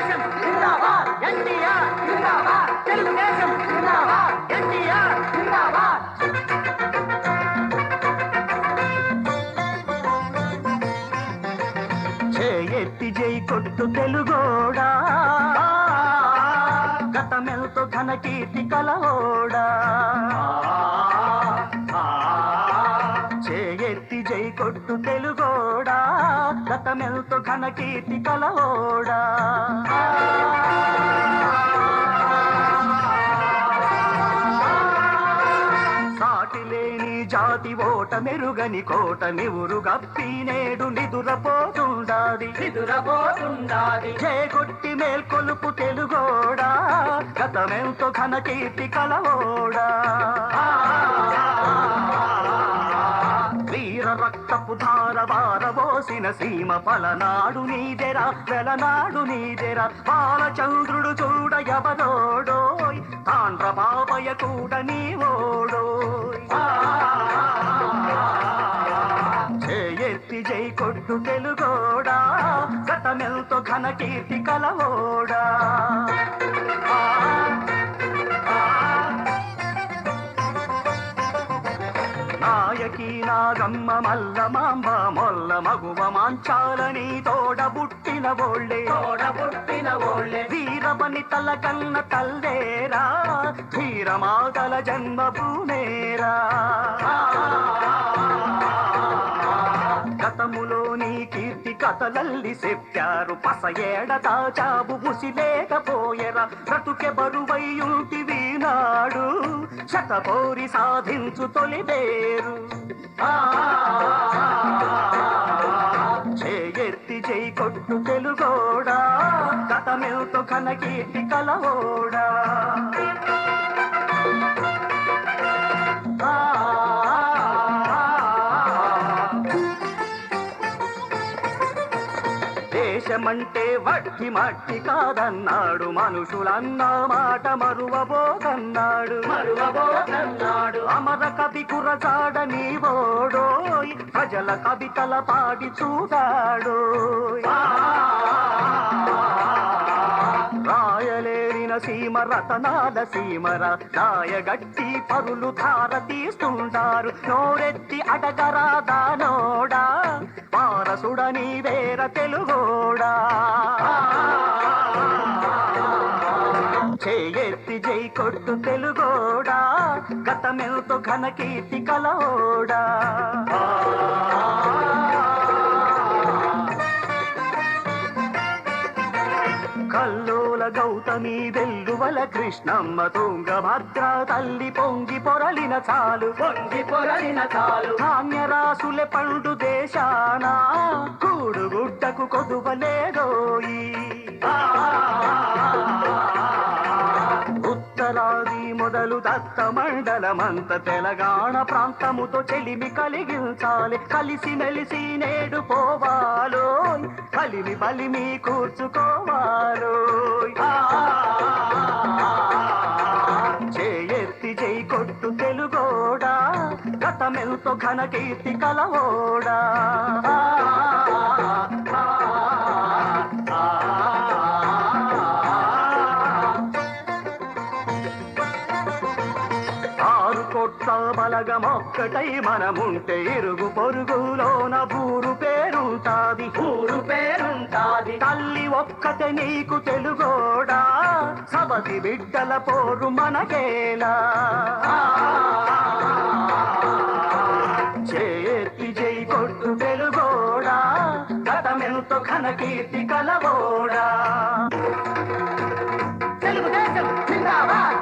తెలుగుదేశం జిందాబాద్ ఎన్టీఆర్ జిందాబాద్ తెలుగుదేశం జిందాబాద్ ఎన్టీఆర్ జిందాబాద్ చేయెత్తి జై కొట్టు తెలుగోడా గతమెల్తో ఘన కీర్తి కలవోడా చేయెత్తి జై కొట్టు తెలుగోడా గతమెల్తో ఘన కీర్తి కలవోడా సాటిలేని జాతి ఓట మెరుగని కోట నివురు గప్పి నేడు నిదురపోతుండాది చేకొట్టి మేల్కొలుపు తెలుగోడా గతమెంతో ఘన కీర్తి కలవోడా వీర రక్తపు ధార వారబోసిన సీమ పలనాడు నీదెరా వెలనాడు నీదెరా బాలచంద్రుడు చూడ ఎవరోడోయ్ తాండ్ర బాబయ్య కూడా నీవోడోయ్ చేయెత్తి జై కొట్టు తెలుగోడా గతమెల్తో ఘన కీర్తి కలవోడా నాయకి నాగమ్మ మల్ల మాంబ మొల్ల మగువ మాంచాలని తోడబుట్టిన ఓళ్ళే వీరబని తల కన్న తల్లేరా ధీరమాగల జన్మభూమేరా గతములోని కీర్తి కథలల్లి చెప్పారు పస ఏడ దాచాబు బుసి లేకపోయెరా బ్రతుకె బరువయ్యుంటివి నాడు శతపోరి సాధించు తొలిదేరు చేయెత్తి జై కొట్టు తెలుగోడా గతమెల్తో ఘన కీర్తి కలవోడా దేశమంటే వట్టి మట్టి కాదన్నాడు మనుషులన్న మాట మరువబోకన్నాడు అమర కవి కురచాడ నీవోడోయ్ ప్రజల కవితల పాడి చూడాడోయ్ రాయలేరిన సీమ రతనాల సీమర రాయగట్టి పరులు ధార తీస్తుంటారు నోరెత్తి అడగరాదానోడా వారసుడని వేర తెలుగోడా చేయెత్తి జై కొట్టు తెలుగోడా గతమెల్తో ఘన కీర్తి కలవోడా కల్లోల గౌతమి వెల్లువల కృష్ణమ్మ తుంగభద్ర తల్లి పొంగి పొరలిన చాలు ధాన్యరాసులే పండు దేశానా కూడుగుడ్డకు కొదువలేదోయి ఉత్తరాది మొదలు దత్త మండలమంత తెలంగాణ ప్రాంతముతో చెలిమి కలిగించాలి కలిసి మెలిసి నేడు పోవాలో కలిమి బలిమి కూర్చుకోవాలో చేయెత్తి జై కొట్టు తెలుగోడా గతమెల్తో ఘన కీర్తి కలవోడా కొట్ట బలగమొక్కటై మనముంటే ఇరుగు పొరుగులోన ఊరు పేరుంటాది తల్లి ఒక్కతే నీకు తెలుగోడా సబతి బిడ్డల పోరు మనకేలా చేయెత్తి జై కొట్టు తెలుగోడా గతమెంతో ఘన కీర్తి కలవోడా తెలుగుదేశం జిందాబాద్